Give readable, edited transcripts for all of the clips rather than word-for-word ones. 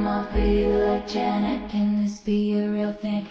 I'm all for you like Janet. Can this be a real thing?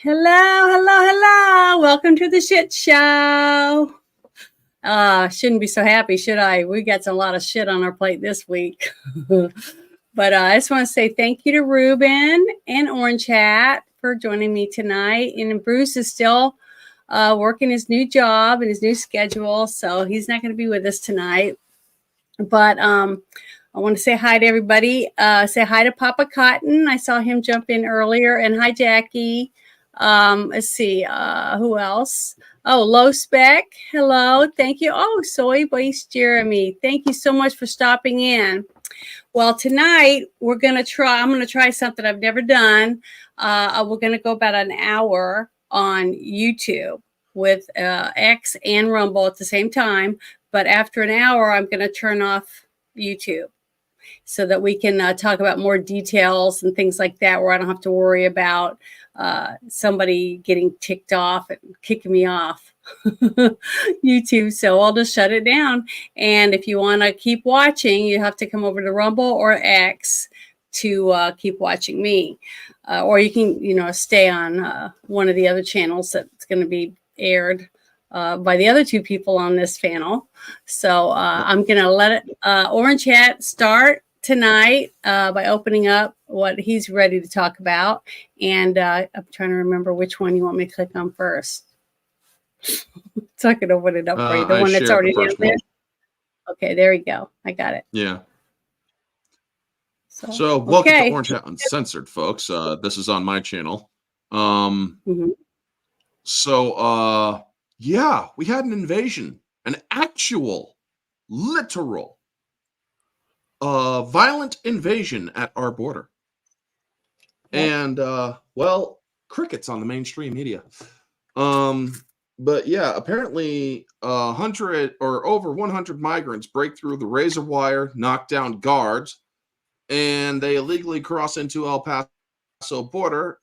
Hello. Welcome to the shit show. Shouldn't be so happy, should I? We got a lot of shit on our plate this week. But I just want to say thank you to Ruben and Orange Hat for joining me tonight. And Bruce is still working his new job and his new schedule, so he's not going to be with us tonight. But I want to say hi to everybody. Say hi to Papa Cotton. I saw him jump in earlier. And hi, Jackie. Let's see. Who else? Oh, Low Spec. Hello. Thank you. Oh, Soy Boyce Jeremy. Thank you so much for stopping in. Well, tonight I'm going to try something I've never done. We're going to go about an hour on YouTube with X and Rumble at the same time. But after an hour, I'm going to turn off YouTube so that we can talk about more details and things like that, where I don't have to worry about somebody getting ticked off and kicking me off YouTube. So I'll just shut it down. And if you want to keep watching, you have to come over to Rumble or X to keep watching me. Or you can, stay on one of the other channels that's going to be aired by the other two people on this panel. So I'm going to let Orange Hat start tonight by opening up what he's ready to talk about. And I'm trying to remember which one you want me to click on first. So I can open it up for you. The one that's already down there. Okay, there we go. I got it. Yeah. So welcome to Orange Hat Uncensored, folks. This is on my channel. So yeah, we had an invasion, an actual, literal, violent invasion at our border. And well, crickets on the mainstream media. But yeah, apparently 100 or over 100 migrants break through the razor wire, knock down guards, and they illegally cross into El Paso border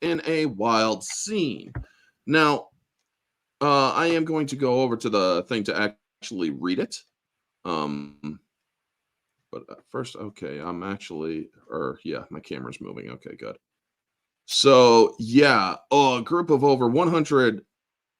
in a wild scene. Now, I am going to go over to the thing to actually read it. But first, okay, I'm actually, my camera's moving. Okay, good. So yeah, a group of over 100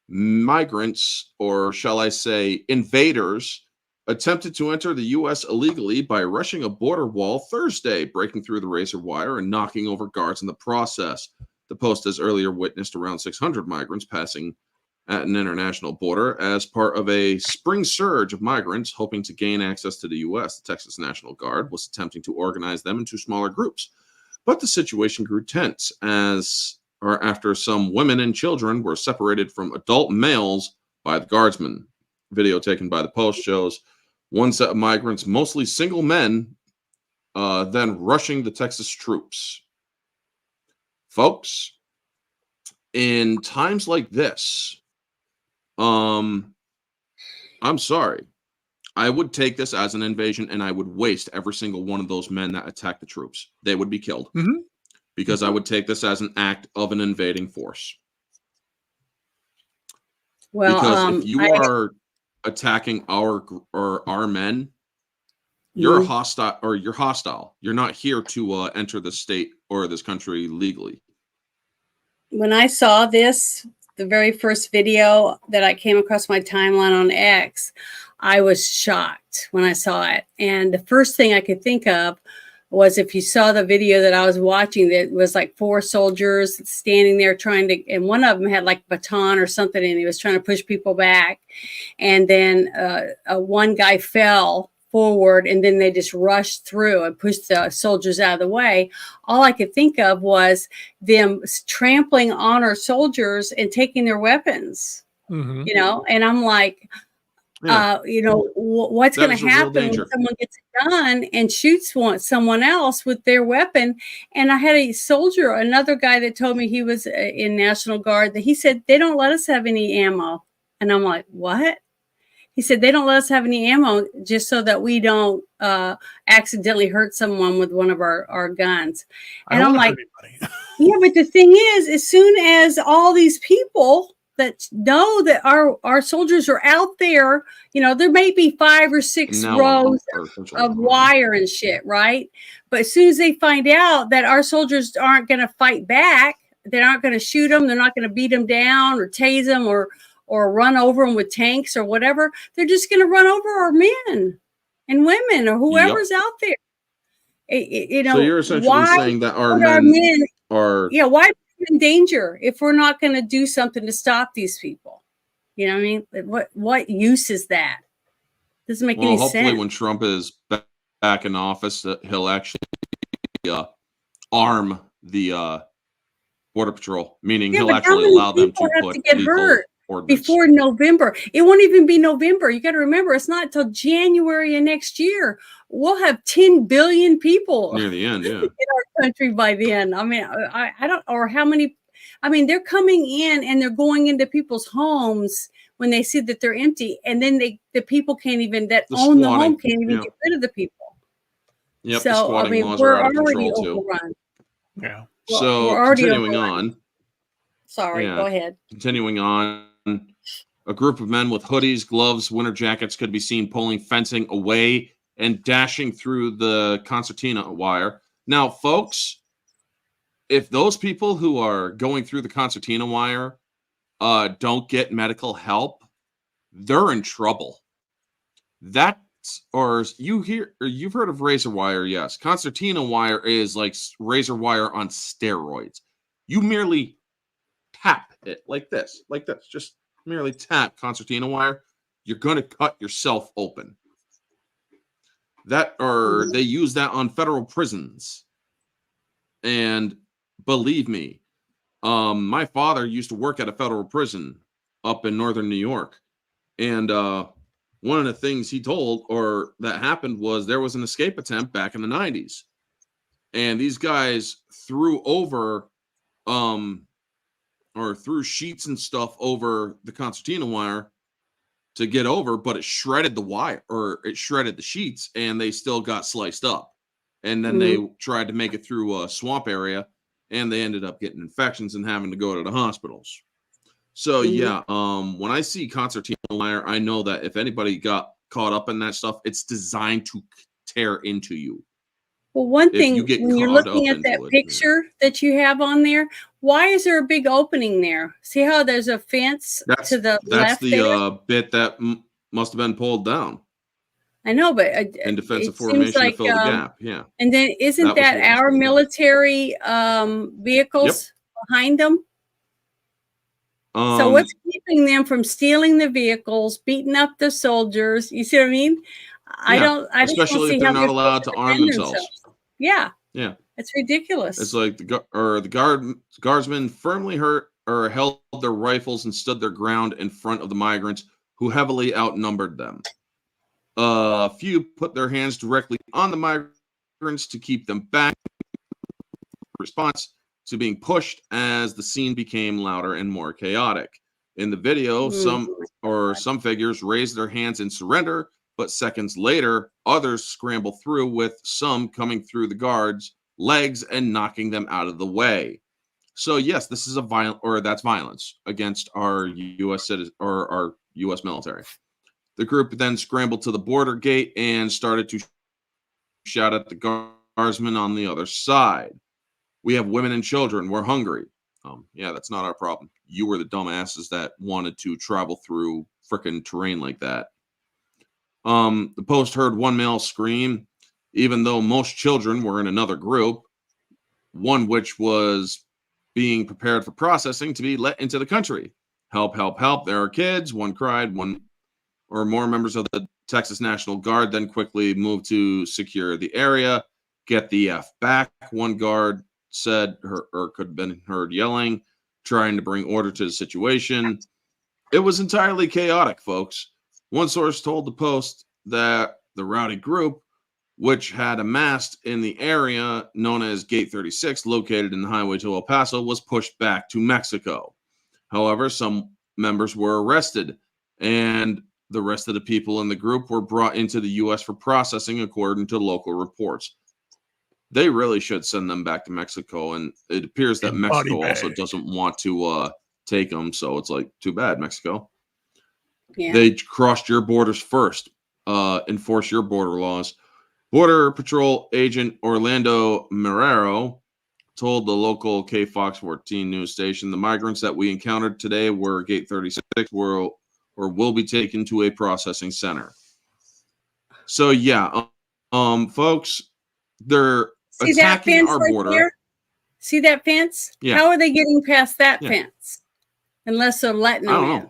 migrants, or shall I say invaders, attempted to enter the U.S. illegally by rushing a border wall Thursday, breaking through the razor wire and knocking over guards in the process. The Post has earlier witnessed around 600 migrants passing at an international border as part of a spring surge of migrants hoping to gain access to the U.S. The Texas National Guard was attempting to organize them into smaller groups, but the situation grew tense after some women and children were separated from adult males by the guardsmen. Video taken by the Post shows one set of migrants, mostly single men, then rushing the Texas troops. Folks, in times like this, I'm sorry, I would take this as an invasion and I would waste every single one of those men that attack the troops. They would be killed. Because I would take this as an act of an invading force. Well, because if you are attacking our men, you're hostile, or you're hostile. You're not here to enter the state or this country legally. When I saw this, the very first video that I came across my timeline on X, I was shocked when I saw it. And the first thing I could think of was, if you saw the video that I was watching, that was like 4 soldiers standing there trying to, and one of them had like a baton or something, and he was trying to push people back. And then one guy fell forward, and then they just rushed through and pushed the soldiers out of the way. All I could think of was them trampling on our soldiers and taking their weapons, you know, and I'm like, you know, what's going to happen when someone gets a gun and shoots someone else with their weapon? And I had a soldier, another guy that told me he was in National Guard, that he said, they don't let us have any ammo. And I'm like, what? He said, they don't let us have any ammo just so that we don't accidentally hurt someone with one of our guns. And I'm like, yeah, but the thing is, as soon as all these people that know that our soldiers are out there, you know, there may be 5 or 6 rows of wire and shit, right? But as soon as they find out that our soldiers aren't going to fight back, they're not going to shoot them, they're not going to beat them down or tase them or run over them with tanks or whatever, they're just going to run over our men and women or whoever's out there. You know, so you're essentially saying that our men are, why in danger if we're not going to do something to stop these people? You know what I mean? What use is that? Doesn't make any sense. Hopefully when Trump is back in office, he'll actually arm the Border Patrol, meaning he'll actually allow them to put get hurt before November. It won't even be November. You got to remember, it's not until January of next year. We'll have 10 billion people near the end, in our country by then. I mean, I don't, or how many, I mean, they're coming in and they're going into people's homes when they see that they're empty. And then the people can't even, that own the home can't even get rid of the people. Yep, so, the squatting laws are out of control too. Yeah. Well, so continuing on. Sorry, go ahead. Continuing on, a group of men with hoodies, gloves, winter jackets could be seen pulling fencing away and dashing through the concertina wire. Now, folks, if those people who are going through the concertina wire don't get medical help, they're in trouble. You've heard of razor wire, yes. Concertina wire is like razor wire on steroids. You merely tap it like this, just merely tap concertina wire. You're going to cut yourself open. They use that on federal prisons. And believe me, my father used to work at a federal prison up in northern New York. And one of the things he told or that happened was there was an escape attempt back in the 90s. And these guys threw over or threw sheets and stuff over the concertina wire to get over, but it shredded the wire, or it shredded the sheets, and they still got sliced up. And then they tried to make it through a swamp area, and they ended up getting infections and having to go to the hospitals. So when I see concertina wire, I know that if anybody got caught up in that stuff, it's designed to tear into you. Well, one thing, when you're looking at that picture that you have on there, why is there a big opening there? See how there's a fence to the left? That's the bit that must have been pulled down. I know, but in defensive formation to fill the gap. Yeah. And then isn't that our military vehicles behind them? So what's keeping them from stealing the vehicles, beating up the soldiers? You see what I mean? I especially if they're not allowed to arm themselves. Yeah. Yeah. It's ridiculous. It's like the guardsmen firmly held their rifles and stood their ground in front of the migrants who heavily outnumbered them. A few put their hands directly on the migrants to keep them back in response to being pushed as the scene became louder and more chaotic. In the video, some figures raised their hands in surrender, but seconds later, others scramble through, with some coming through the guards' legs and knocking them out of the way. So yes, this is that's violence against our U.S. citizens or our U.S. military. The group then scrambled to the border gate and started to shout at the guardsmen on the other side. We have women and children. We're hungry. Yeah, that's not our problem. You were the dumbasses that wanted to travel through frickin' terrain like that. The Post heard one male scream, even though most children were in another group, one which was being prepared for processing to be let into the country. Help, help, help. There are kids. One cried. One or more members of the Texas National Guard then quickly moved to secure the area. Get the F back, one guard said, or could have been heard yelling, trying to bring order to the situation. It was entirely chaotic, folks. One source told the Post that the rowdy group, which had amassed in the area known as Gate 36, located in the highway to El Paso, was pushed back to Mexico. However, some members were arrested, and the rest of the people in the group were brought into the U.S. for processing, according to local reports. They really should send them back to Mexico, and it appears that Mexico also doesn't want to take them, so it's like, too bad, Mexico. Yeah. They crossed your borders first, enforce your border laws. Border Patrol agent Orlando Marrero told the local KFOX 14 news station, the migrants that we encountered today were Gate 36 will be taken to a processing center. So yeah, folks, they're attacking our border. There? See that fence? Yeah. How are they getting past that fence? Unless they're letting them in.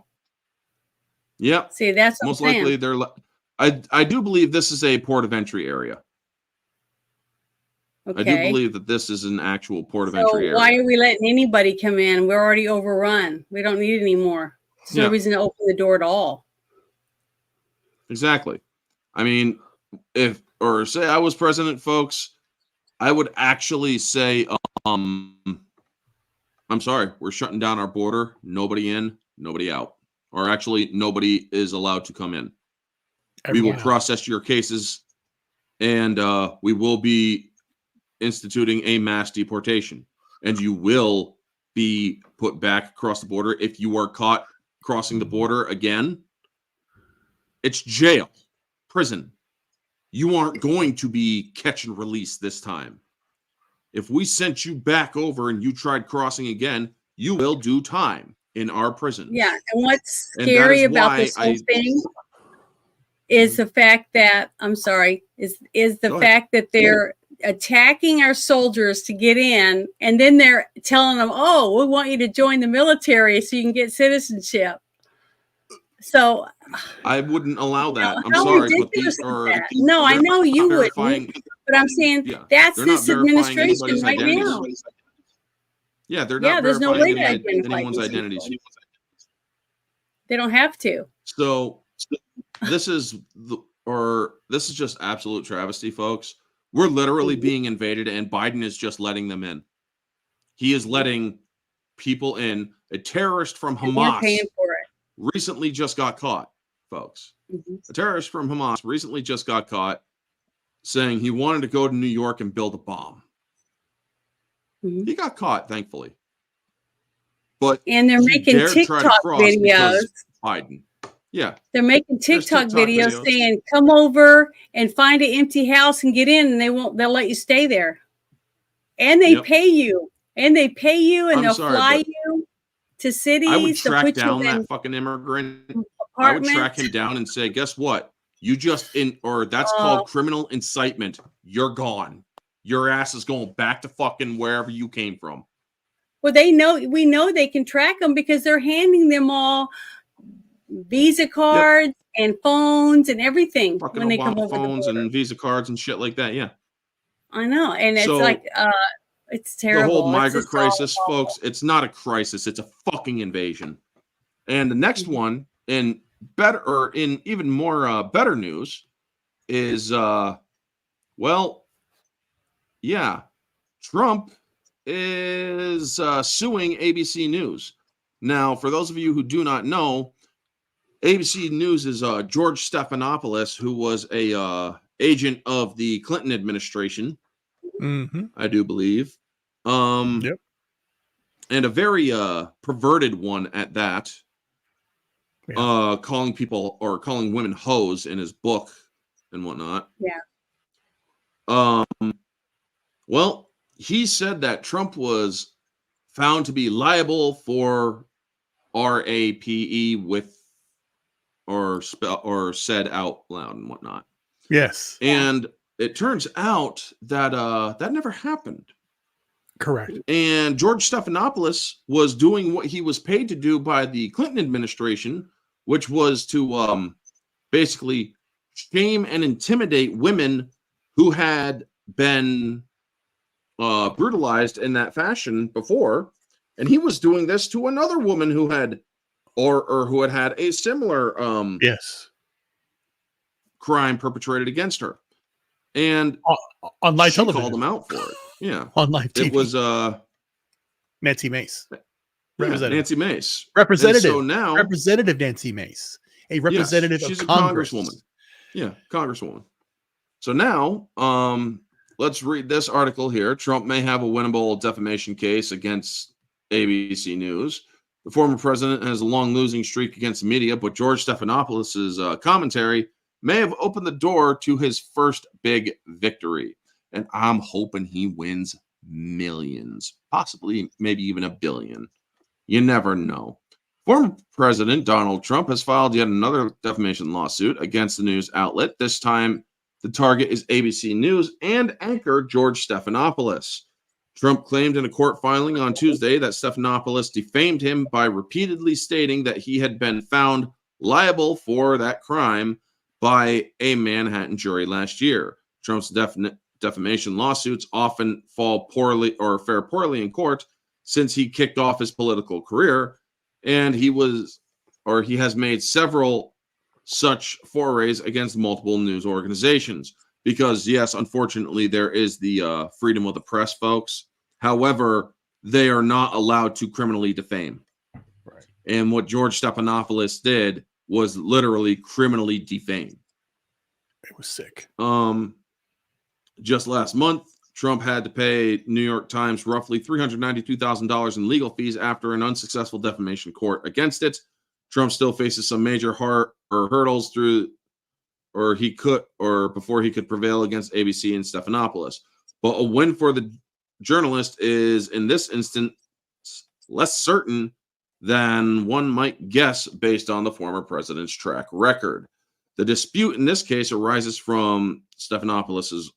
Yep. See, that's most likely they're. I do believe this is a port of entry area. Okay. I do believe that this is an actual port of entry area. Why are we letting anybody come in? We're already overrun. We don't need any more. There's no reason to open the door at all. Exactly. I mean, say I was president, folks, I would actually say, I'm sorry, we're shutting down our border. Nobody in, nobody out. Or actually, nobody is allowed to come in. We will process your cases, and we will be instituting a mass deportation. And you will be put back across the border. If you are caught crossing the border again, it's jail, prison. You aren't going to be catch and release this time. If we sent you back over and you tried crossing again, you will do time in our prison. Yeah, and what's scary about this whole thing is the fact that is the fact that they're attacking our soldiers to get in, and then they're telling them, "Oh, we want you to join the military so you can get citizenship." So I wouldn't allow that. I'm sorry, but these are no. I know you would, but I'm saying that's this administration right now. Yeah, they're not verifying anyone's identities. They don't have to. So this is just absolute travesty, folks. We're literally being invaded, and Biden is just letting them in. He is letting people in. A terrorist from Hamas recently just got caught, folks. A terrorist from Hamas recently just got caught saying he wanted to go to New York and build a bomb. He got caught, thankfully. And they're making TikTok videos. Biden. Yeah. They're making TikTok videos saying, come over and find an empty house and get in, and they'll let you stay there. And they pay you. And they'll fly you to cities. I would track down that fucking immigrant. I would track him down and say, guess what? You just that's called criminal incitement. You're gone. Your ass is going back to fucking wherever you came from. Well, we know they can track them because they're handing them all Visa cards and phones and everything fucking when they Obama come over phones the border. And Visa cards and shit like that. Yeah, I know, and it's it's terrible. The whole migrant crisis, folks. It's not a crisis. It's a fucking invasion. And the next one, in even more better news, is Trump is suing ABC News. Now, for those of you who do not know, ABC News is George Stephanopoulos, who was a agent of the Clinton administration, I do believe. And a very perverted one at that. Calling women hoes in his book and whatnot. Yeah. Well, he said that Trump was found to be liable for RAPE or said out loud and whatnot. Yes. And it turns out that that never happened. Correct. And George Stephanopoulos was doing what he was paid to do by the Clinton administration, which was to basically shame and intimidate women who had been brutalized in that fashion before. And he was doing this to another woman who had or who had a similar Yes. crime perpetrated against her. And on live she television. called him out for it. Yeah. On live TV. It was Nancy Mace. Representative. Nancy Mace. Representative. And so now Representative Nancy Mace. A representative she's of a Congress. congresswoman. Yeah, congresswoman. So now, let's read this article here. Trump may have a winnable defamation case against ABC News. The former president has a long losing streak against the media, but George Stephanopoulos' commentary may have opened the door to his first big victory. And I'm hoping he wins millions, possibly maybe even $1 billion. You never know. Former President Donald Trump has filed yet another defamation lawsuit against the news outlet. This time, the target is ABC News and anchor George Stephanopoulos. Trump claimed in a court filing on Tuesday that Stephanopoulos defamed him by repeatedly stating that he had been found liable for that crime by a Manhattan jury last year. Trump's defamation lawsuits often fall poorly or fare poorly in court since he kicked off his political career, and he has made several such forays against multiple news organizations. Because, yes, unfortunately, there is the freedom of the press, folks. However, they are not allowed to criminally defame. Right. And what George Stephanopoulos did was literally criminally defame. It was sick. Just last month, Trump had to pay New York Times roughly $392,000 in legal fees after an unsuccessful defamation court against it. Trump still faces some major hurdles before he could prevail against ABC and Stephanopoulos. But a win for the journalist is, in this instance, less certain than one might guess based on the former president's track record. The dispute in this case arises from Stephanopoulos'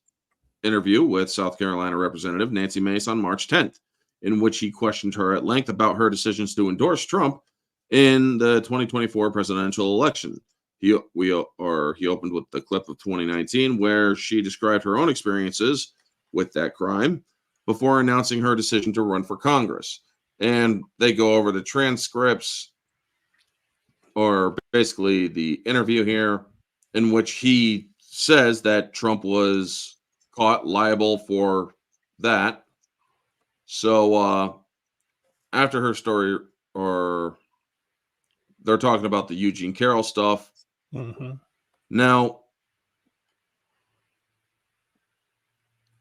interview with South Carolina Representative Nancy Mace on March 10th, in which he questioned her at length about her decisions to endorse Trump in the 2024 presidential election. He opened with the clip of 2019 where she described her own experiences with that crime before announcing her decision to run for Congress. And they go over the transcripts, or basically the interview here, in which he says that Trump was caught liable for that. So after her story, or they're talking about the Eugene Carroll stuff. Mm-hmm. Now,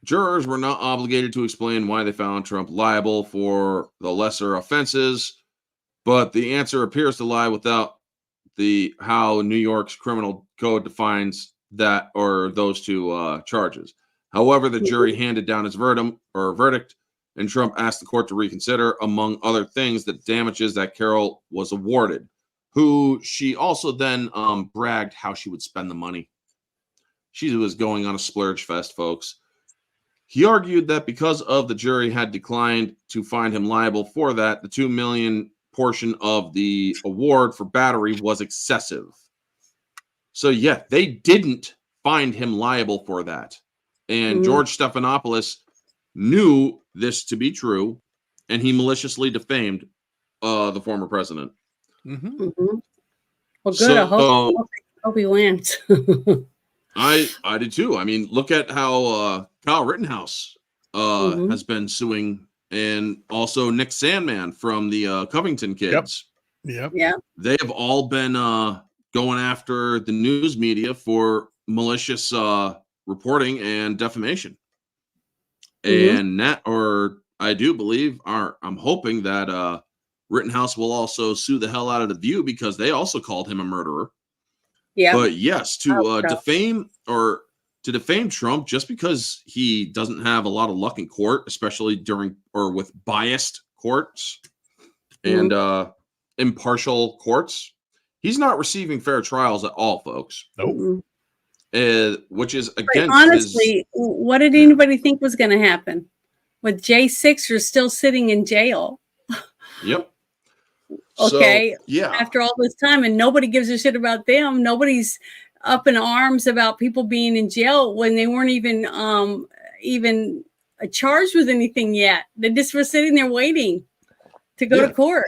jurors were not obligated to explain why they found Trump liable for the lesser offenses, but the answer appears to lie without how New York's criminal code defines that or those two charges. However, the jury handed down its verdict, and Trump asked the court to reconsider, among other things, the damages that Carroll was awarded, who she also then bragged how she would spend the money. She was going on a splurge fest, folks. He argued that because the jury had declined to find him liable for that, the $2 million portion of the award for battery was excessive. So, yeah, they didn't find him liable for that. And George Stephanopoulos knew this to be true, and he maliciously defamed the former president. Mm-hmm. Mm-hmm. Well, good. I hope he wins. I did too. I mean, look at how Kyle Rittenhouse has been suing, and also Nick Sandmann from the Covington kids. Yep. Yeah. They have all been going after the news media for malicious reporting and defamation. And I do believe, I'm hoping that Rittenhouse will also sue the hell out of The View, because they also called him a murderer. Yeah. But yes, to defame Trump just because he doesn't have a lot of luck in court, especially with biased courts and impartial courts, he's not receiving fair trials at all, folks. Nope. which is But against honestly, what did anybody think was going to happen with J6ers still sitting in jail? Yep. Okay. So, yeah. After all this time, and nobody gives a shit about them. Nobody's up in arms about people being in jail when they weren't even charged with anything yet. They just were sitting there waiting to go to court.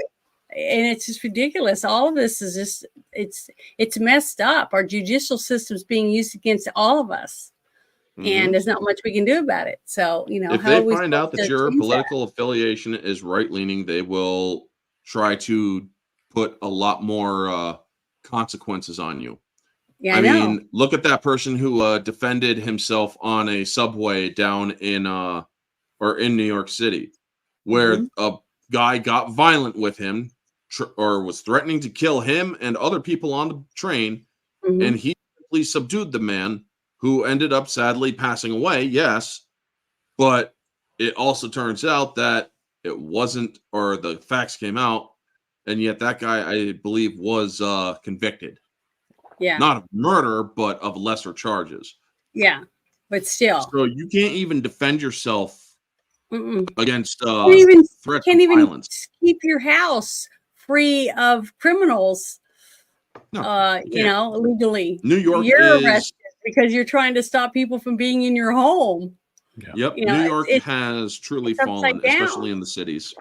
And it's just ridiculous. All of this is just it's messed up. Our judicial system's being used against all of us. And there's not much we can do about it. So, if how they are we find out that your change political affiliation is right-leaning, they will try to put a lot more consequences on you. Yeah, I know. mean, look at that person who defended himself on a subway down in New York City, where a guy got violent with him or was threatening to kill him and other people on the train, and he simply subdued the man, who ended up sadly passing away. Yes, but it also turns out that it wasn't, or the facts came out, and yet that guy, I believe, was convicted. Yeah. Not of murder, but of lesser charges. Yeah, but still. So you can't even defend yourself against threats can't of even violence. keep your house free of criminals. No, Legally. New York You're is arrested because you're trying to stop people from being in your home. Yeah. Yep, New York has truly fallen, especially in the cities.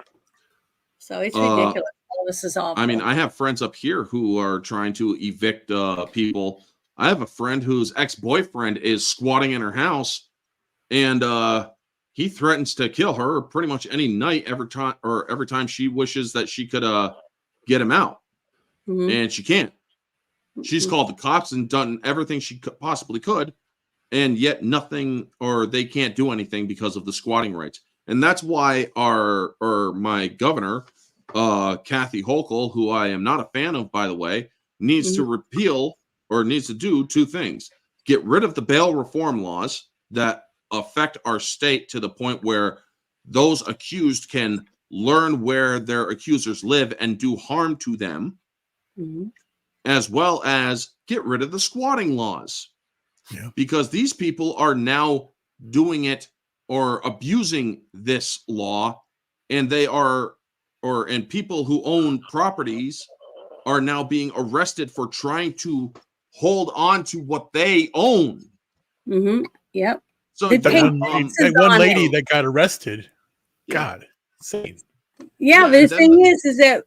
So it's ridiculous. All this is awful. I mean, I have friends up here who are trying to evict people. I have a friend whose ex-boyfriend is squatting in her house, and he threatens to kill her pretty much any night, every time she wishes that she could get him out, and she can't. She's called the cops and done everything she possibly could, and yet nothing, or they can't do anything because of the squatting rights. And that's why my governor, Kathy Hochul, who I am not a fan of, by the way, needs to repeal, or needs to do two things: get rid of the bail reform laws that affect our state to the point where those accused can learn where their accusers live and do harm to them, as well as get rid of the squatting laws. Yeah. Because these people are now doing it or abusing this law, and and people who own properties are now being arrested for trying to hold on to what they own. Yep. So that one lady that got arrested, God, insane. Yeah, the thing is that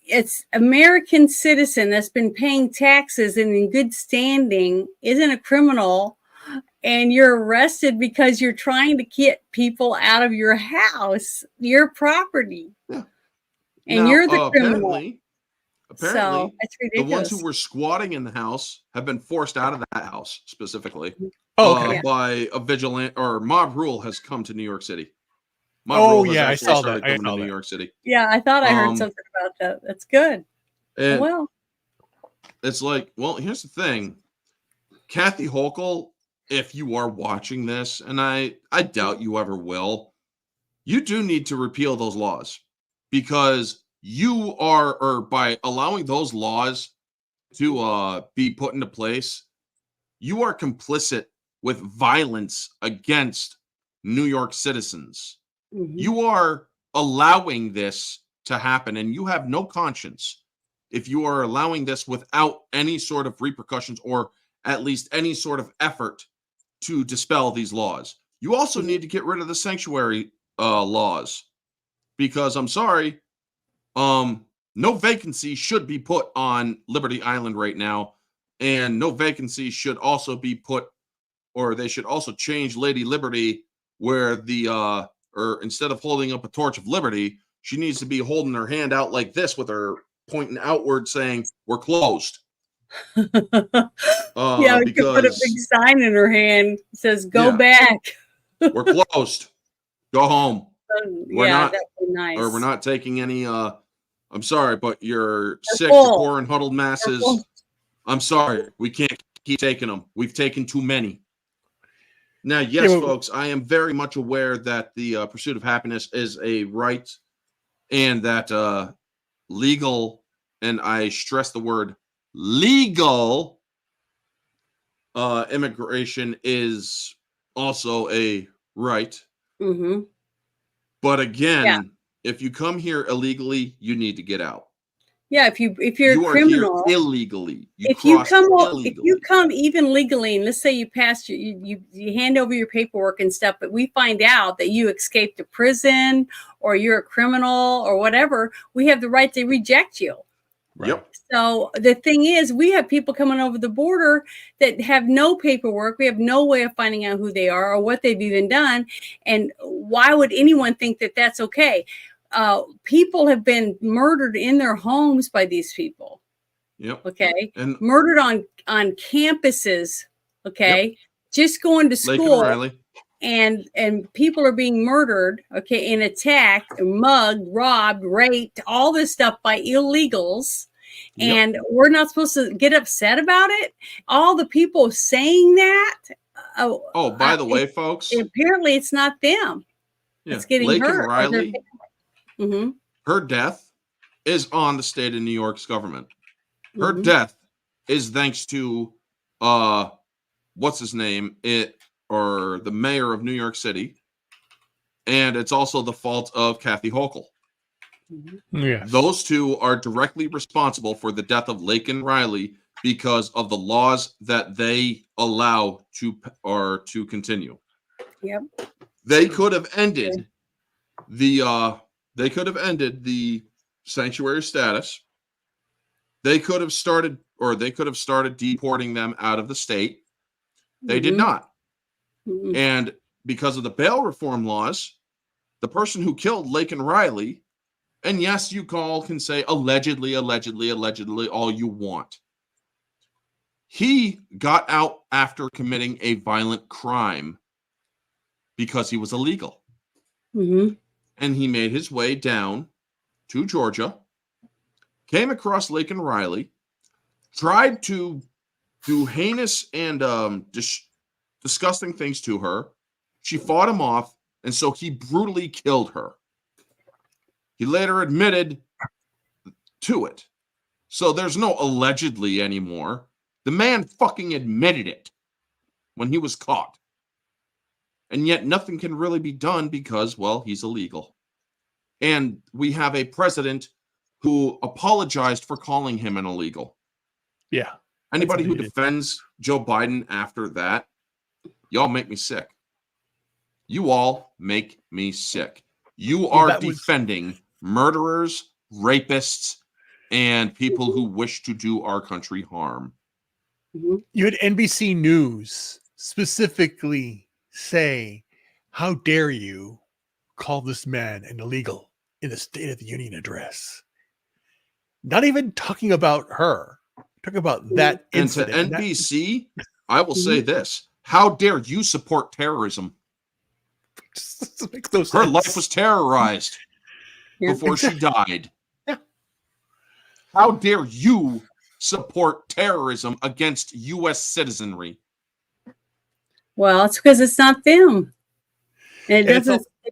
it's American citizen that's been paying taxes and in good standing isn't a criminal, and you're arrested because you're trying to get people out of your house, your property. Yeah. And now, you're the criminal. Apparently, so it's the ridiculous. ones who were squatting in the house have been forced out of that house specifically by a vigilant, or mob rule has come to New York City. I saw that. New York City. Yeah, I thought I heard something about that. That's good. And it's like, well, here's the thing. Kathy Hochul, if you are watching this, and I doubt you ever will, you do need to repeal those laws, because you are, or by allowing those laws to be put into place, you are complicit with violence against New York citizens. You are allowing this to happen, and you have no conscience if you are allowing this without any sort of repercussions, or at least any sort of effort to dispel these laws. You also need to get rid of the sanctuary laws, because I'm sorry, no vacancy should be put on Liberty Island right now, and no vacancy should also be put, or they should also change Lady Liberty, where or instead of holding up a torch of liberty, she needs to be holding her hand out like this with her pointing outward, saying, "We're closed." We could put a big sign in her hand that says, "Go back." We're closed. Go home. We're not, that'd be nice. or we're not taking any. I'm sorry, but you're sick, you're poor and huddled masses. I'm sorry, we can't keep taking them. We've taken too many. Now, yes, folks, I am very much aware that the pursuit of happiness is a right, and that legal, and I stress the word legal, immigration is also a right. Mm-hmm. But again, if you come here illegally, you need to get out. Yeah, if you're You a are here criminal, illegally. if you come Illegally. even legally, and let's say you passed, you hand over your paperwork and stuff, but we find out that you escaped a prison or you're a criminal or whatever, we have the right to reject you. Yep. So the thing is, we have people coming over the border that have no paperwork. We have no way of finding out who they are or what they've even done. And why would anyone think that that's okay? People have been murdered in their homes by these people. Yep. Okay. And murdered on campuses. Okay. Yep. Just going to school. And people are being murdered, okay, and attacked, mugged, robbed, raped, all this stuff by illegals. Yep. And we're not supposed to get upset about it. All the people saying that. By the way, folks. Apparently, it's not them. Yeah. It's getting Laken hurt. Riley, her death is on the state of New York's government. Her death is thanks to, what's his name? Or the mayor of New York City. And it's also the fault of Kathy Hochul. Yes. Those two are directly responsible for the death of Laken Riley because of the laws that they allow to continue. Yep. They could have ended the sanctuary status. They could have started deporting them out of the state. They did not. And because of the bail reform laws, the person who killed Laken Riley, and yes, you can say allegedly all you want. He got out after committing a violent crime because he was illegal. And he made his way down to Georgia, came across Laken Riley, tried to do heinous and disgusting things to her. She fought him off, and so he brutally killed her. He later admitted to it. So there's no allegedly anymore. The man fucking admitted it when he was caught. And yet nothing can really be done because, well, he's illegal. And we have a president who apologized for calling him an illegal. Yeah. Anybody who defends Joe Biden after that, y'all make me sick. You all make me sick. You are defending murderers, rapists, and people who wish to do our country harm. You had NBC News specifically say, how dare you call this man an illegal in the State of the Union address? Not even talking about her. Talking about that incident. And to NBC, I will say this. How dare you support terrorism? Her life was terrorized before she died. Yeah. How dare you support terrorism against U.S. citizenry? Well, it's because it's not them. And it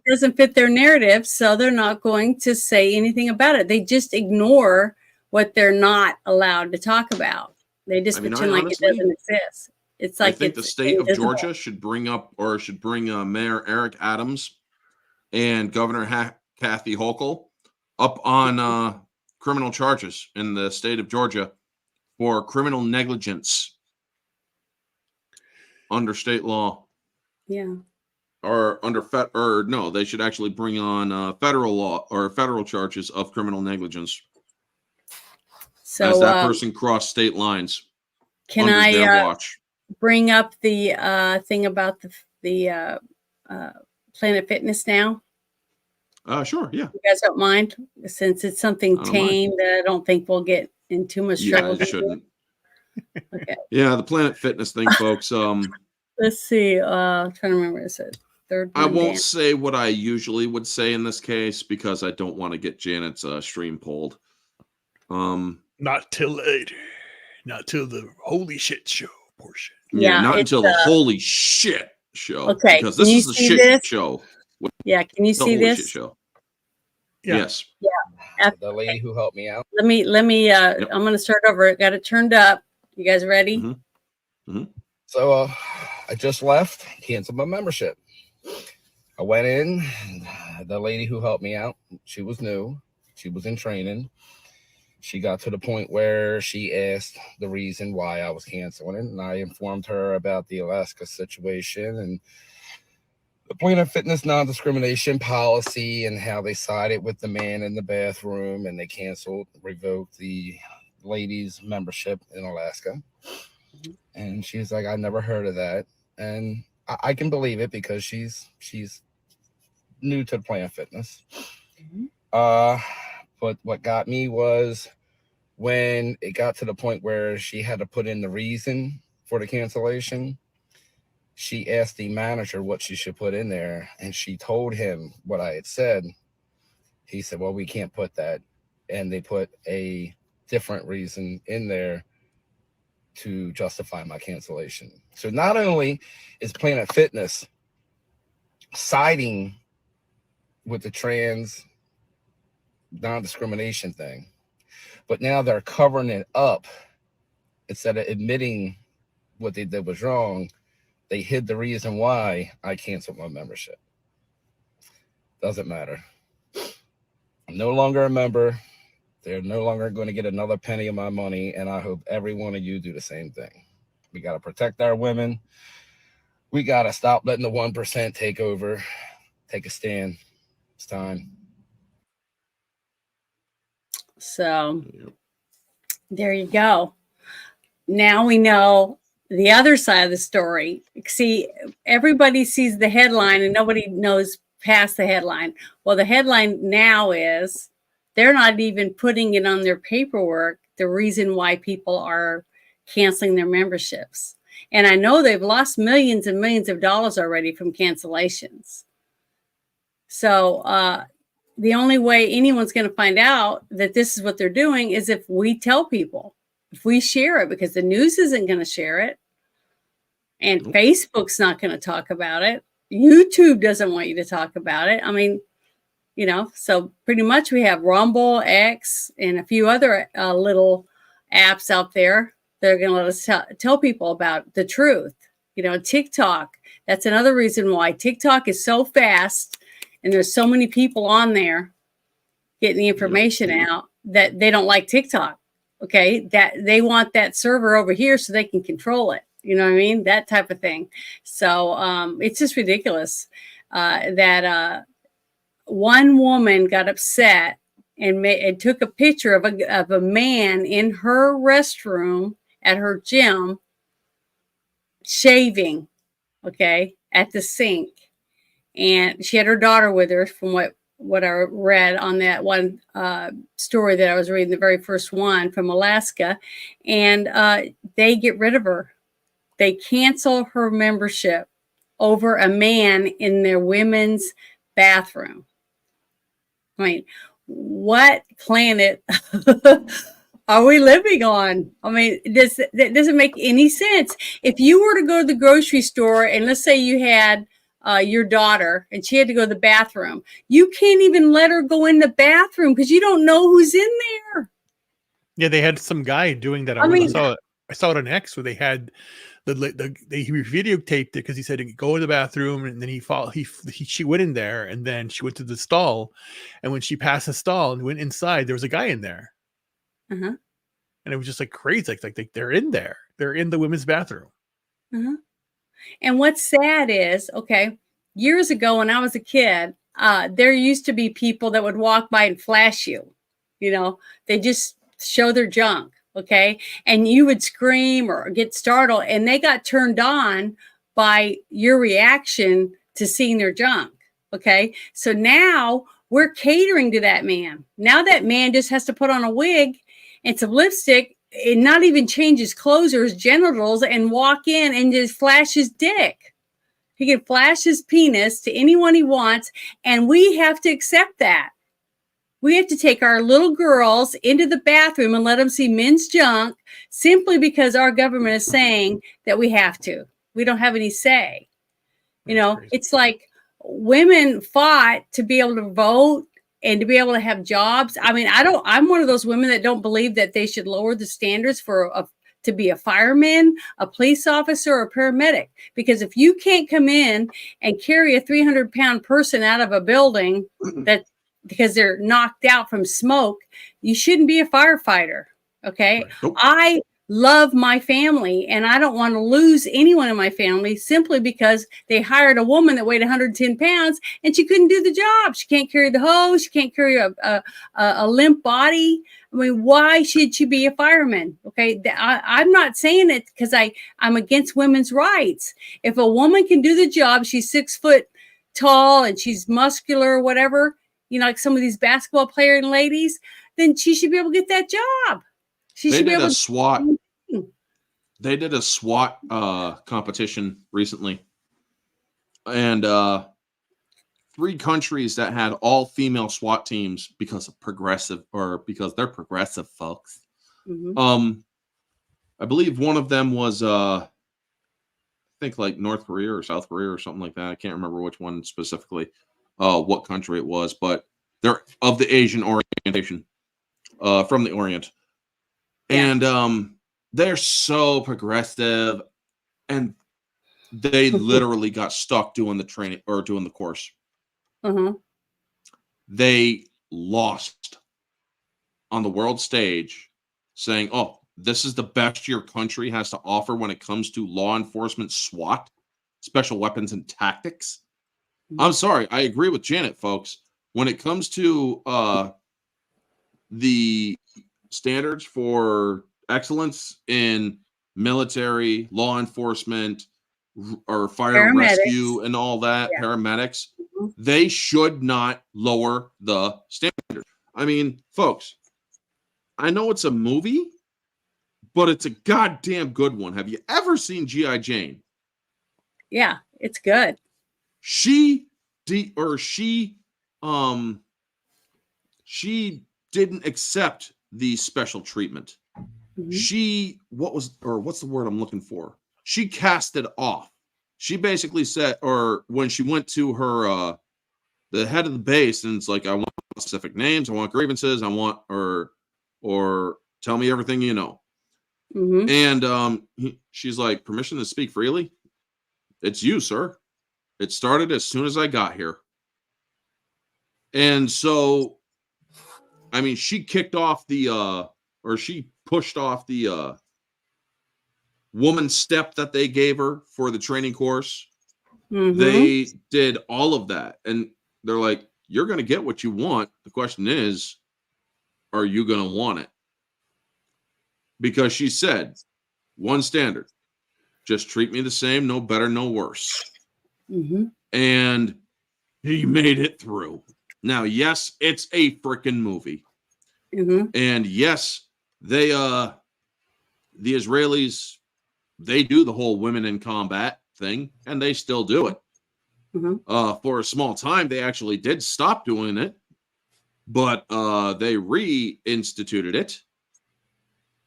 doesn't fit their narrative, so they're not going to say anything about it. They just ignore what they're not allowed to talk about. They just pretend like it doesn't exist. It's like I think the state of Georgia should bring Mayor Eric Adams and Governor Kathy Hochul up on criminal charges in the state of Georgia for criminal negligence under state law. Yeah. Or under they should actually bring on federal law or federal charges of criminal negligence. So as that person crossed state lines. Can I their watch. Bring up the thing about the Planet Fitness now? Sure, yeah. You guys don't mind, since it's something tame that I don't think we'll get in too much trouble. Yeah, it shouldn't. Okay. Yeah, the Planet Fitness thing, folks. Let's see. Trying to remember. Is it third? I won't say what I usually would say in this case because I don't want to get Janet's stream pulled. Not till later. Not till the holy shit show portion. Yeah, not until the holy shit show. Okay, because this is the shit show. Yeah, can you see this? Shit show. Yeah. Yes. Yeah. The lady who helped me out. Let me. I'm going to start over. Got it turned up. You guys ready? So I just left, canceled my membership. I went in, the lady who helped me out, she was new. She was in training. She got to the point where she asked the reason why I was canceling it, and I informed her about the Alaska situation and the Planet Fitness non-discrimination policy and how they sided with the man in the bathroom and they revoked the ladies' membership in Alaska. And she's like, I never heard of that. And I can believe it because she's new to Planet Fitness. But what got me was when it got to the point where she had to put in the reason for the cancellation. She asked the manager what she should put in there, and she told him what I had said. He said, well, we can't put that. And they put a different reason in there to justify my cancellation. So not only is Planet Fitness siding with the trans non-discrimination thing, but now they're covering it up. Instead of admitting what they did was wrong, they hid the reason why I canceled my membership. Doesn't matter. I'm no longer a member. They're no longer going to get another penny of my money, and I hope every one of you do the same thing. We got to protect our women. We got to stop letting the 1% take over. Take a stand. It's time. So there you go. Now we know the other side of the story. See, everybody sees the headline and nobody knows past the headline. Well, the headline now is they're not even putting it on their paperwork, the reason why people are canceling their memberships. And I know they've lost millions and millions of dollars already from cancellations. So the only way anyone's going to find out that this is what they're doing is if we tell people, if we share it, because the news isn't going to share it. And Facebook's not going to talk about it. YouTube doesn't want you to talk about it. I mean, you know, so pretty much we have Rumble, X, and a few other little apps out there that are going to let us tell people about the truth. You know, TikTok, that's another reason why TikTok is so fast and there's so many people on there getting the information out that they don't like TikTok. Okay, that they want that server over here so they can control it. You know what I mean? That type of thing. So it's just ridiculous that one woman got upset and took a picture of a man in her restroom at her gym shaving, okay, at the sink. And she had her daughter with her, from what I read on that one story that I was reading, the very first one from Alaska. And they get rid of her. They cancel her membership over a man in their women's bathroom. I mean, what planet are we living on? I mean, that doesn't make any sense. If you were to go to the grocery store and let's say you had your daughter and she had to go to the bathroom, you can't even let her go in the bathroom because you don't know who's in there. Yeah, they had some guy doing that. I saw it on X where they had he videotaped it because he said go to the bathroom, and then she went in there, and then she went to the stall, and when she passed the stall and went inside, there was a guy in there, and it was just like crazy, like they're in there, they're in the women's bathroom. And what's sad is, okay, years ago when I was a kid, there used to be people that would walk by and flash you. You know, they just show their junk, okay? And you would scream or get startled, and they got turned on by your reaction to seeing their junk, okay? So now we're catering to that man. Now that man just has to put on a wig and some lipstick and not even change his clothes or his genitals and walk in and just flash his dick. He can flash his penis to anyone he wants, and we have to accept that. We have to take our little girls into the bathroom and let them see men's junk simply because our government is saying that we have to. We don't have any say. You know, it's like women fought to be able to vote and to be able to have jobs. I mean, I'm one of those women that don't believe that they should lower the standards for to be a fireman, a police officer, or a paramedic. Because if you can't come in and carry a 300-pound person out of a building that because they're knocked out from smoke, you shouldn't be a firefighter. Okay. Right. Nope. I love my family and I don't want to lose anyone in my family simply because they hired a woman that weighed 110 pounds and she couldn't do the job. She can't carry the hose. She can't carry a limp body. I mean, why should she be a fireman? Okay. I'm not saying it because I'm against women's rights. If a woman can do the job, she's 6 foot tall and she's muscular or whatever, you know, like some of these basketball players and ladies, then she should be able to get that job. They did a SWAT. They did a SWAT competition recently, and 3 countries that had all female SWAT teams because they're progressive folks. Mm-hmm. I believe one of them was I think like North Korea or South Korea or something like that. I can't remember which one specifically, what country it was, but they're of the Asian orientation, from the Orient. Yeah. And they're so progressive, and they literally got stuck doing the training or doing the course. Uh-huh. They lost on the world stage saying, oh, this is the best your country has to offer when it comes to law enforcement SWAT, special weapons and tactics. I'm sorry. I agree with Janet, folks. When it comes to the standards for excellence in military, law enforcement, or fire Paramedics. rescue and all that, paramedics, they should not lower the standard. I mean, folks, I know it's a movie, but it's a goddamn good one. Have you ever seen G.I. Jane? Yeah, it's good. She didn't accept the special treatment. Mm-hmm. What's the word I'm looking for? She cast it off. She basically said, or when she went to her, the head of the base, and it's like, I want specific names, I want grievances, I want, or tell me everything you know. Mm-hmm. And she's like, permission to speak freely? It's you, sir. It started as soon as I got here. And so, I mean, she kicked off she pushed off the woman step that they gave her for the training course. Mm-hmm. They did all of that. And they're like, you're going to get what you want. The question is, are you going to want it? Because she said, one standard, just treat me the same, no better, no worse. Mm-hmm. And he made it through. Now, yes, it's a freaking movie. Mm-hmm. And yes, they the Israelis, they do the whole women in combat thing, and they still do it. Mm-hmm. For a small time, they actually did stop doing it, but they reinstituted it.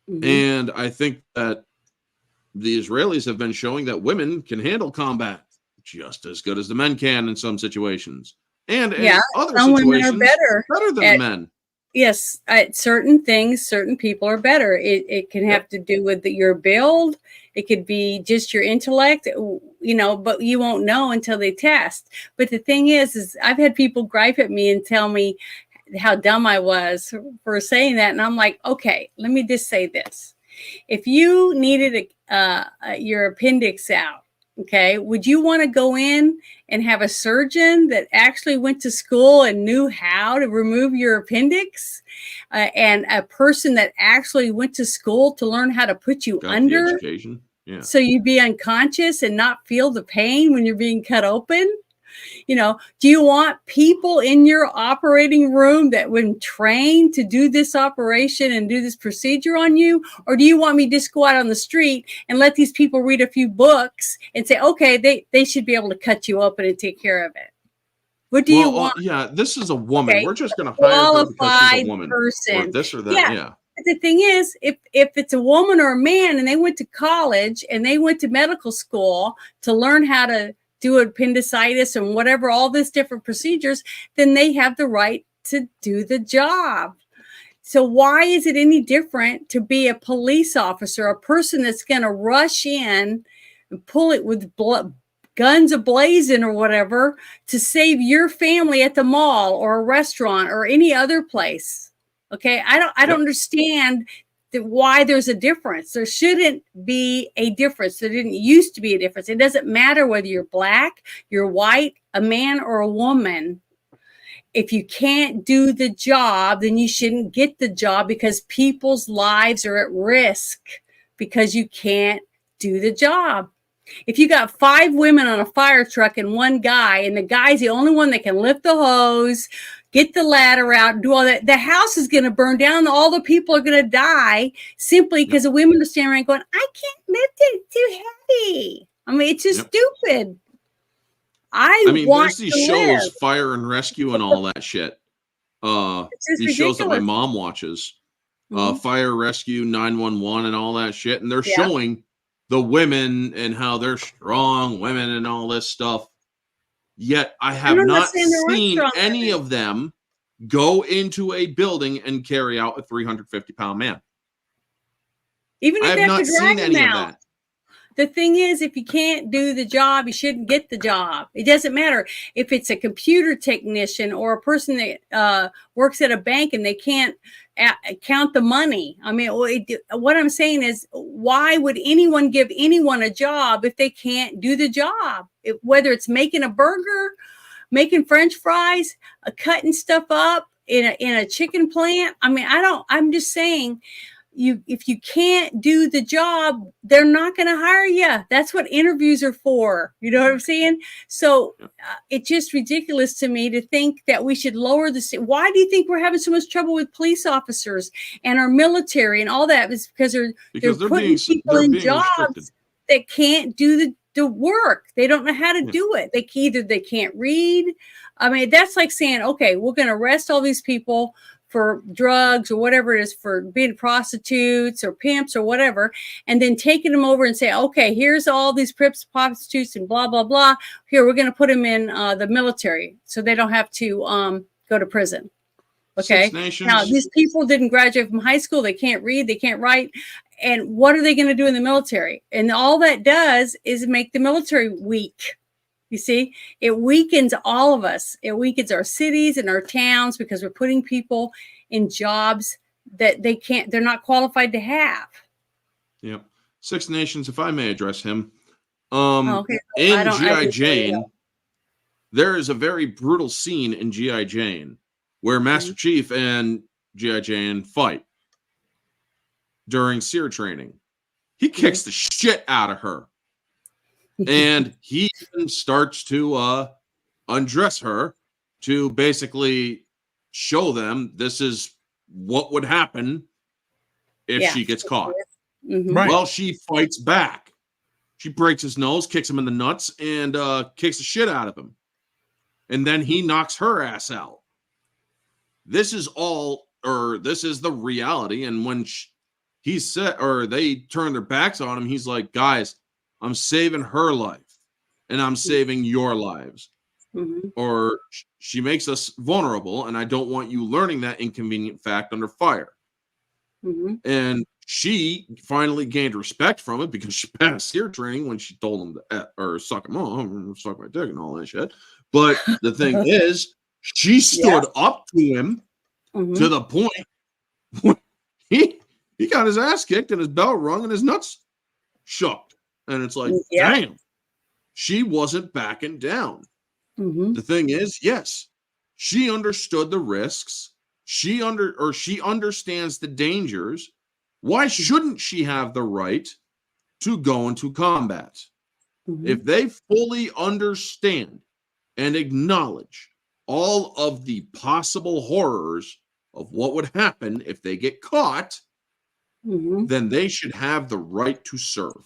Mm-hmm. And I think that the Israelis have been showing that women can handle combat just as good as the men can in some situations. And in other some women situations, are better than the men. Yes, at certain things, certain people are better. It can have to do with your build. It could be just your intellect, you know, but you won't know until they test. But the thing is I've had people gripe at me and tell me how dumb I was for saying that. And I'm like, okay, let me just say this. If you needed your appendix out, okay, would you want to go in and have a surgeon that actually went to school and knew how to remove your appendix, and a person that actually went to school to learn how to put you under, education, so you'd be unconscious and not feel the pain when you're being cut open? You know, do you want people in your operating room that when trained to do this operation and do this procedure on you? Or do you want me to just go out on the street and let these people read a few books and say, okay, they should be able to cut you open and take care of it? What do you want? Yeah, this is a woman. Okay, we're just going to hire her because she's a woman. Person. Or this or that, yeah. But the thing is, if it's a woman or a man and they went to college and they went to medical school to learn how to do appendicitis and whatever, all these different procedures, then they have the right to do the job. So why is it any different to be a police officer, a person that's going to rush in and pull it with guns ablazing or whatever to save your family at the mall or a restaurant or any other place? Okay, I don't understand why there's a difference. There shouldn't be a difference. There didn't used to be a difference. It doesn't matter whether you're black, you're white, a man or a woman. If you can't do the job, then you shouldn't get the job, because people's lives are at risk because you can't do the job. If you got 5 women on a fire truck and 1 guy, and the guy's the only one that can lift the hose, get the ladder out, do all that, the house is going to burn down. All the people are going to die simply because the women are standing around going, I can't lift it, it's too heavy. I mean, it's just stupid. I mean, there's these shows, Fire and Rescue and all that shit. These shows that my mom watches, Fire Rescue, 911 and all that shit. And they're showing the women and how they're strong women and all this stuff. Yet I have not seen any of them go into a building and carry out a 350-pound man. Even if I have not seen any of that. The thing is, if you can't do the job, you shouldn't get the job. It doesn't matter if it's a computer technician or a person that works at a bank and they can't count the money. I mean, what I'm saying is, why would anyone give anyone a job if they can't do the job? Whether it's making a burger, making French fries, cutting stuff up in a chicken plant. I mean, I'm just saying, if you can't do the job, they're not going to hire you. That's what interviews are for. You know what I'm saying? So it's just ridiculous to me to think that we should lower the. Why do you think we're having so much trouble with police officers and our military and all that? It's because they're putting people in jobs that can't do the work. They don't know how to do it. They can't read. I mean, that's like saying, okay, we're going to arrest all these people for drugs or whatever it is, for being prostitutes or pimps or whatever, and then taking them over and say, okay, here's all these pimps, prostitutes, and blah, blah, blah. Here, we're going to put them in the military so they don't have to go to prison. Okay. Now, these people didn't graduate from high school. They can't read. They can't write. And what are they going to do in the military? And all that does is make the military weak. You see, it weakens all of us. It weakens our cities and our towns because we're putting people in jobs that they're not qualified to have. Yeah. Six Nations, if I may address him. In G.I. Jane, there is a very brutal scene in G.I. Jane where Master Chief and G.I. Jane fight during SEER training. He kicks the shit out of her. And he even starts to undress her to basically show them this is what would happen if she gets caught. Right. Well, she fights back. She breaks his nose, kicks him in the nuts, and kicks the shit out of him. And then he knocks her ass out. This is the reality. And when they turn their backs on him, he's like, guys, I'm saving her life and I'm saving your lives. Or she makes us vulnerable, and I don't want you learning that inconvenient fact under fire. And she finally gained respect from it because she passed SEER training when she told him to suck him off, suck my dick and all that shit. But the thing is, she stood up to him to the point when he got his ass kicked and his bell rung and his nuts shook. And it's like, damn, she wasn't backing down. The thing is, yes, she understood the risks. She understands the dangers. Why shouldn't she have the right to go into combat? If they fully understand and acknowledge all of the possible horrors of what would happen if they get caught, then they should have the right to serve.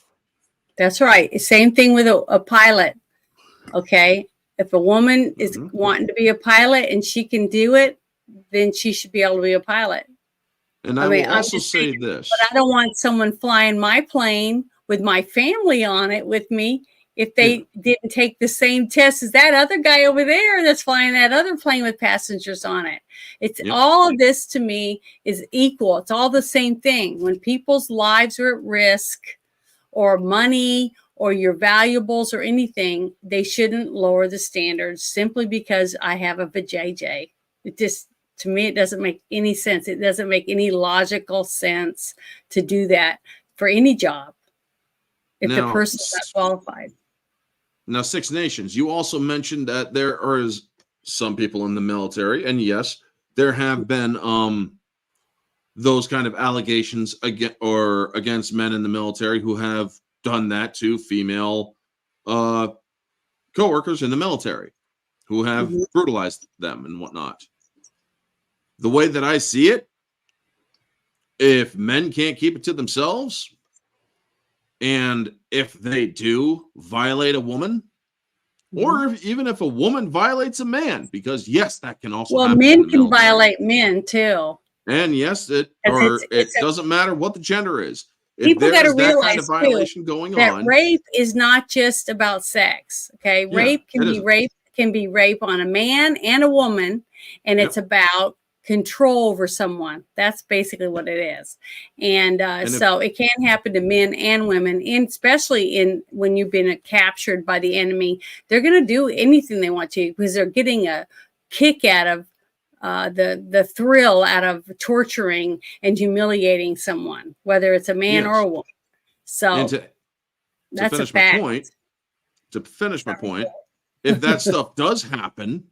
That's right. Same thing with a pilot. Okay. If a woman is wanting to be a pilot and she can do it, then she should be able to be a pilot. And I will also say this. But I don't want someone flying my plane with my family on it with me if they didn't take the same test as that other guy over there that's flying that other plane with passengers on it. It's all of this to me is equal. It's all the same thing. When people's lives are at risk or money or your valuables or anything, they shouldn't lower the standards simply because I have a vajayjay. It just, to me, it doesn't make any sense. It doesn't make any logical sense to do that for any job if the person's not qualified. Now, Six Nations, you also mentioned that there are some people in the military, and yes, there have been those kind of allegations against men in the military who have done that to female coworkers in the military who have brutalized them and whatnot. The way that I see it, if men can't keep it to themselves, and if they do violate a woman, or even if a woman violates a man, because yes, that can also happen. Well, men can violate men too. And yes, it doesn't matter what the gender is. If people got to realize that kind of violation going that on, rape is not just about sex. Okay, rape can be rape on a man and a woman, and it's about control over someone. That's basically what it is. And so it can happen to men and women, and especially when you've been captured by the enemy. They're going to do anything they want to because they're getting a kick out of the thrill out of torturing and humiliating someone, whether it's a man or a woman. So that's a fact. To finish my point, if that stuff does happen,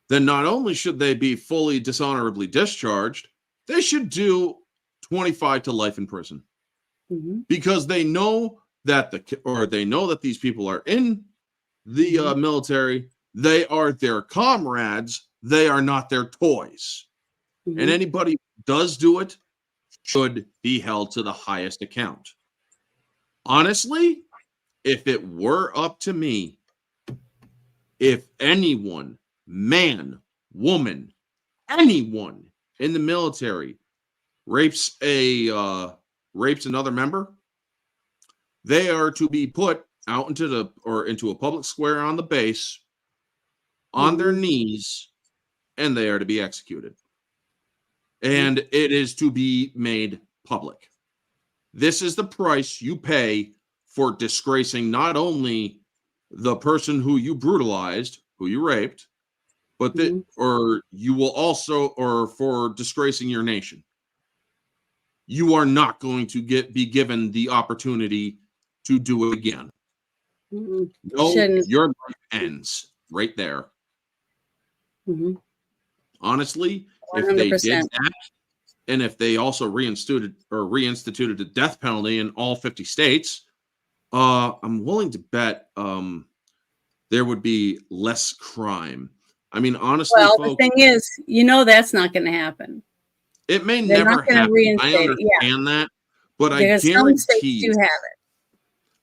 then not only should they be fully dishonorably discharged, they should do 25 to life in prison, because they know that these people are in the military. They are their comrades. They are not their toys. And anybody who does do it should be held to the highest account. Honestly, if it were up to me, if anyone, man, woman, anyone in the military rapes another member, they are to be put out into a public square on the base on their knees, and they are to be executed. And it is to be made public. This is the price you pay for disgracing not only the person who you brutalized, who you raped, but for disgracing your nation. You are not going to be given the opportunity to do it again. No, your life ends right there. Honestly, 100%. If they did that, and if they also reinstituted the death penalty in all 50 states, I'm willing to bet there would be less crime. I mean, honestly, well, folks, the thing is, that's not going to happen. It may never happen. I understand that, but because I guarantee you have it.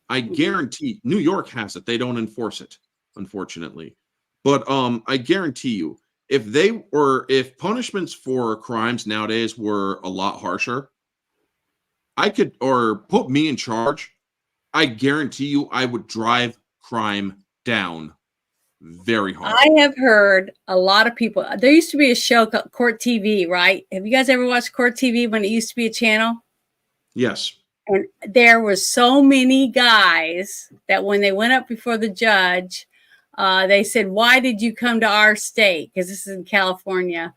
I guarantee New York has it. They don't enforce it, unfortunately. But I guarantee you, if punishments for crimes nowadays were a lot harsher, or put me in charge, I guarantee you I would drive crime down very hard. I have heard a lot of people. There used to be a show called Court TV, right? Have you guys ever watched Court TV when it used to be a channel? Yes. And there were so many guys that when they went up before the judge, they said, "Why did you come to our state?" Because this is in California,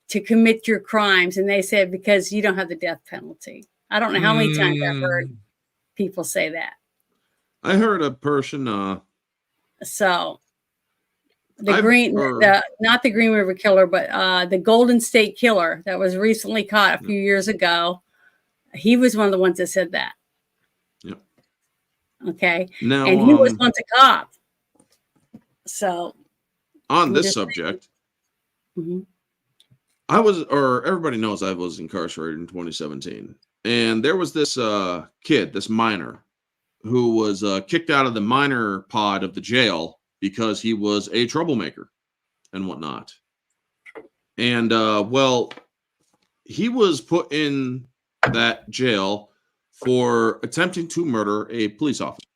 to commit your crimes. And they said, "Because you don't have the death penalty." I don't know how many times I've heard people say that. I heard a person. So not the Green River Killer, but the Golden State Killer that was recently caught a few years ago. He was one of the ones that said that. Yep. Okay. Now, and he was once a cop. So on this subject, everybody knows I was incarcerated in 2017. And there was this kid, this minor, who was kicked out of the minor pod of the jail because he was a troublemaker and whatnot. And, he was put in that jail for attempting to murder a police officer.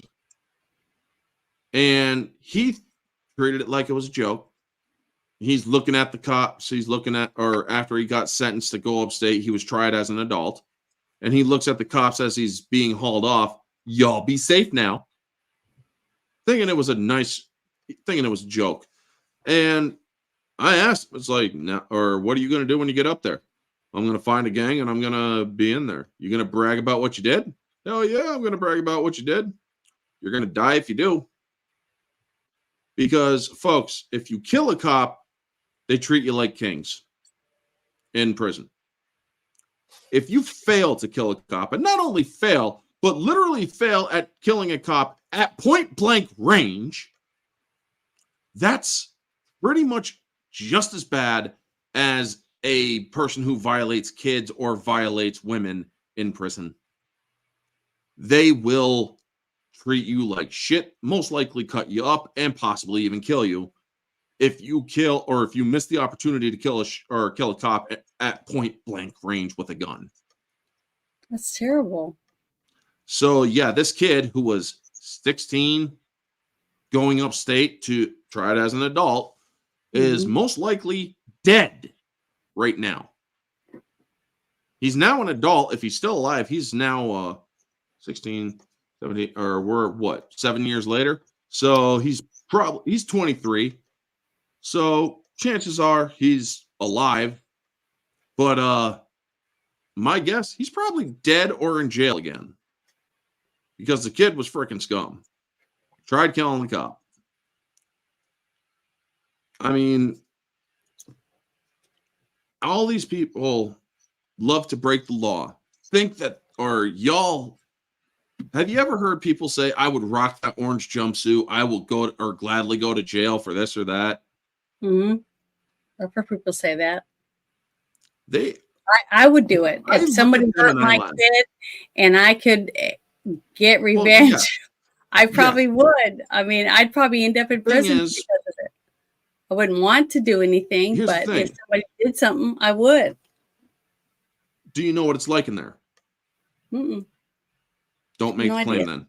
And he treated it like it was a joke. He's looking at the cops. He's looking at, or after he got sentenced to go upstate, he was tried as an adult. And he looks at the cops as he's being hauled off. Y'all be safe now. Thinking it was a joke. And I asked him, it's like, now, or what are you going to do when you get up there? I'm going to find a gang and I'm going to be in there. You going to brag about what you did? Hell yeah, I'm going to brag about what you did. You're going to die if you do. Because, folks, if you kill a cop, they treat you like kings in prison. If you fail to kill a cop, and not only fail, but literally fail at killing a cop at point blank range, that's pretty much just as bad as a person who violates kids or violates women in prison. They will treat you like shit, most likely cut you up, and possibly even kill you if you kill, or if you miss the opportunity to kill a cop at point blank range with a gun. That's terrible. So yeah, this kid who was 16 going upstate to try it as an adult is most likely dead right now. He's now an adult. If he's still alive, he's now 16, 17, or we're what, 7 years later. So he's 23. So chances are he's alive. But my guess, he's probably dead or in jail again. Because the kid was freaking scum. Tried killing the cop. I mean, all these people love to break the law. Think that, or y'all, have you ever heard people say, I would rock that orange jumpsuit, I will go or gladly go to jail for this or that? Mm-hmm. I've heard people say that. I would do it. If somebody hurt my kid and I could get revenge, well, yeah. I probably would. I mean, I'd probably end up in prison because of it. I wouldn't want to do anything, but if somebody did something, I would. Do you know what it's like in there? Mm-mm. Don't make a claim then.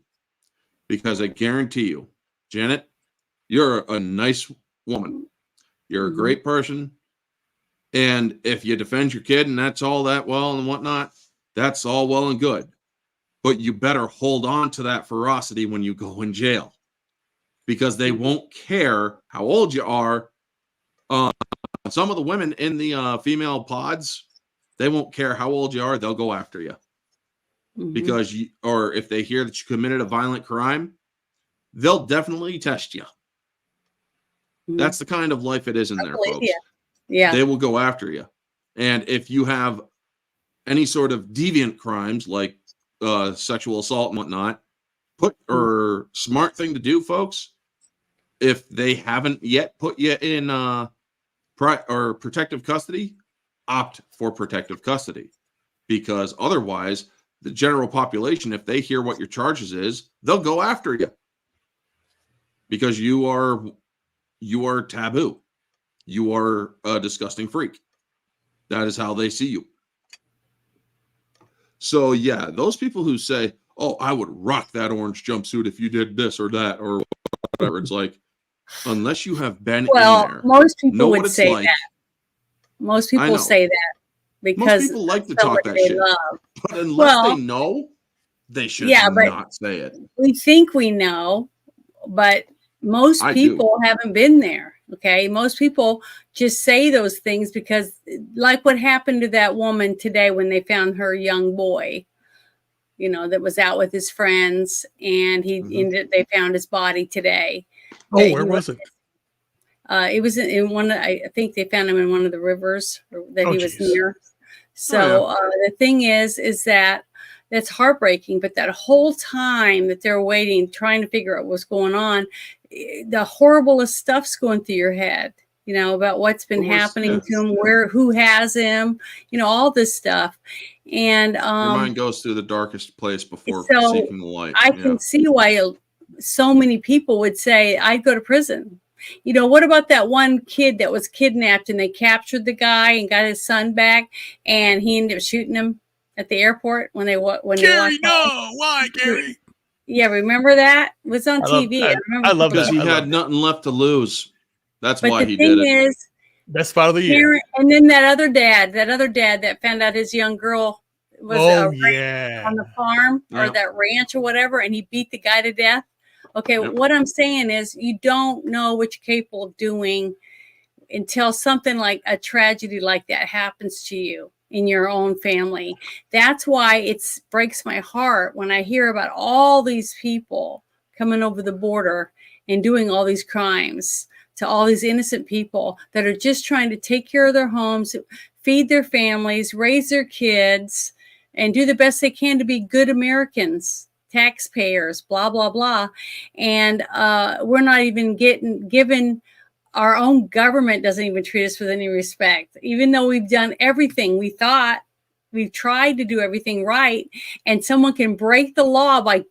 Because I guarantee you, Janet, you're a nice woman. You're a great person. And if you defend your kid and that's all that well and whatnot, that's all well and good. But you better hold on to that ferocity when you go in jail. Because they won't care how old you are. Some of the women in the female pods, they won't care how old you are. They'll go after you. Because or if they hear that you committed a violent crime, they'll definitely test you. That's the kind of life it is in there, folks. Yeah. They will go after you. And if you have any sort of deviant crimes like sexual assault and whatnot, smart thing to do, folks, if they haven't yet put you in protective custody, opt for protective custody. Because otherwise, the general population, if they hear what your charges is, they'll go after you. Because you are taboo. You are a disgusting freak. That is how they see you. So yeah, those people who say, oh, I would rock that orange jumpsuit if you did this or that or whatever. It's like, unless you have been in there. Most people would say that. Most people say that. Because most people like to talk that shit. Love. But unless they know, they should not say it. We think we know, but most people haven't been there. Okay. Most people just say those things because, like what happened to that woman today when they found her young boy, that was out with his friends, and they found his body today. Oh, where was it? It was in one. I think they found him in one of the rivers that he was near. So the thing is that that's heartbreaking. But that whole time that they're waiting, trying to figure out what's going on, the horriblest stuff's going through your head, about what's been happening to him, who has him, all this stuff. And your mind goes through the darkest place before seeking the light. I can see why so many people would say, I'd go to prison. What about that one kid that was kidnapped and they captured the guy and got his son back, and he ended up shooting him at the airport when they Gary, no, why, Gary? Yeah, remember that? It was on I love TV. that. remember I love Because that. he I had love nothing left to lose. That's But why the he did thing it. is, best spot of the year. parent, and then that other dad that found out his young girl was Oh raped yeah. on the farm or Yeah. that ranch or whatever, and he beat the guy to death. Okay, Yep. what I'm saying is you don't know what you're capable of doing until something like a tragedy like that happens to you in your own family. That's why it breaks my heart when I hear about all these people coming over the border and doing all these crimes to all these innocent people that are just trying to take care of their homes, feed their families, raise their kids, and do the best they can to be good Americans, taxpayers, blah, blah, blah. And we're not even given, our own government doesn't even treat us with any respect, even though we've done everything we thought. We've tried to do everything right, and someone can break the law by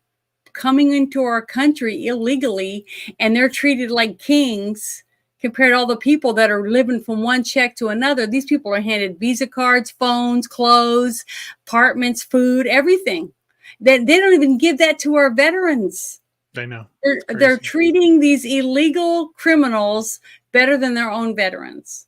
coming into our country illegally, and they're treated like kings compared to all the people that are living from one check to another. These people are handed Visa cards, phones, clothes, apartments, food, everything. They don't even give that to our veterans. I know. They're treating these illegal criminals better than their own veterans.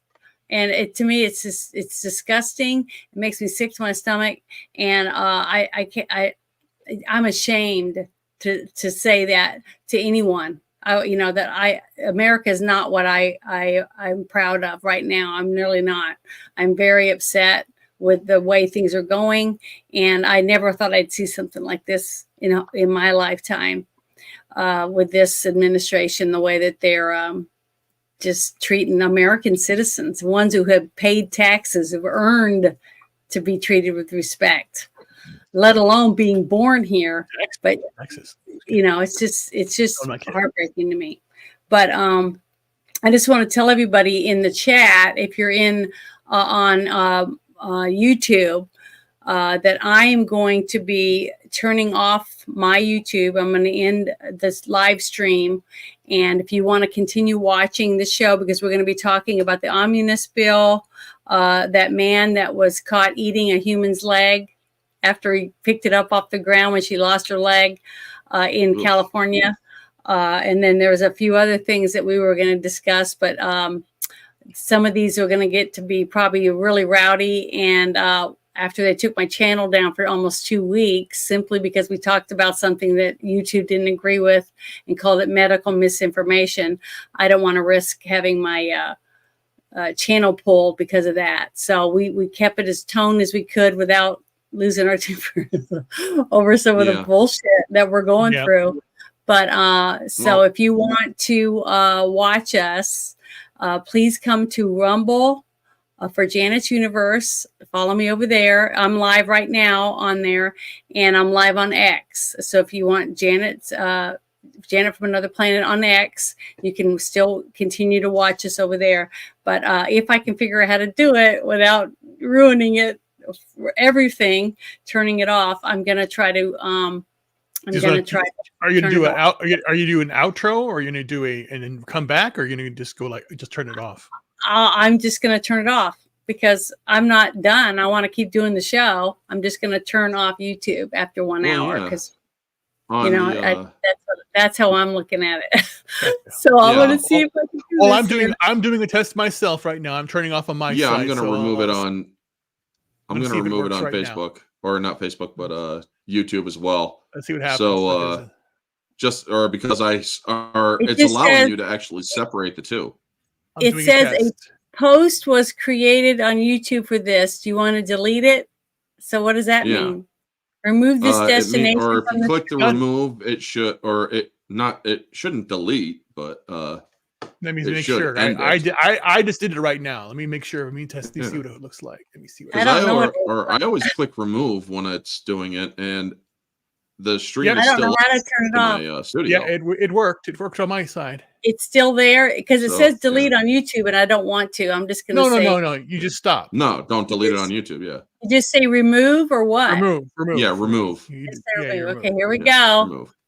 And to me, it's disgusting. It makes me sick to my stomach. And I'm ashamed to say that to anyone. America is not what I'm proud of right now. I'm really not. I'm very upset with the way things are going. And I never thought I'd see something like this, in my lifetime. With this administration, the way that they're just treating American citizens, ones who have paid taxes, have earned to be treated with respect, let alone being born here. But Texas. It's just heartbreaking to me. But I just want to tell everybody in the chat, if you're on YouTube, that I am going to be turning off my YouTube. I'm going to end this live stream. And if you want to continue watching the show, because we're going to be talking about the omnibus bill, that man that was caught eating a human's leg after he picked it up off the ground when she lost her leg in California. And then there was a few other things that we were going to discuss, but some of these are going to get to be probably really rowdy. And after they took my channel down for almost 2 weeks, simply because we talked about something that YouTube didn't agree with and called it medical misinformation, I don't want to risk having my channel pulled because of that. So we kept it as tone as we could without losing our temper over some of the bullshit that we're going through. But so if you want to watch us, please come to Rumble for Janet's Universe. Follow me over there. I'm live right now on there, and I'm live on X. So if you want Janet from Another Planet on X, you can still continue to watch us over there. But if I can figure out how to do it without ruining it for everything, turning it off, I'm gonna try to. Are you going to do are you do an outro, or are you going to do and then come back, or are you going to just go just turn it off? I'm just going to turn it off because I'm not done. I want to keep doing the show. I'm just going to turn off YouTube after 1 hour because that's how I'm looking at it. So I'm going to see if I can do this. I'm doing a test myself right now. I'm turning off on my side. I'm going to remove it on. I'm going to remove it on right Facebook or not Facebook, but YouTube as well. Let's see what happens. So because it's allowing you to actually separate the two. It says a post was created on YouTube for this. Do you want to delete it? So what does that mean? Remove this destination. Or if you click the remove, it should, or it shouldn't delete, but let me make sure. I just did it right now. Let me make sure. Let me test. See what it looks like. Let me see. I always click remove when it's doing it, and the stream is still. I don't know how to turn it off. My, studio. Yeah, it worked. It worked on my side. It's still there because it says delete on YouTube, and I don't want to. I'm just going to say no. You just stop. No, don't delete it on YouTube. Yeah. You just say remove or what? Remove. Yeah, remove. Okay, here we go. Remove.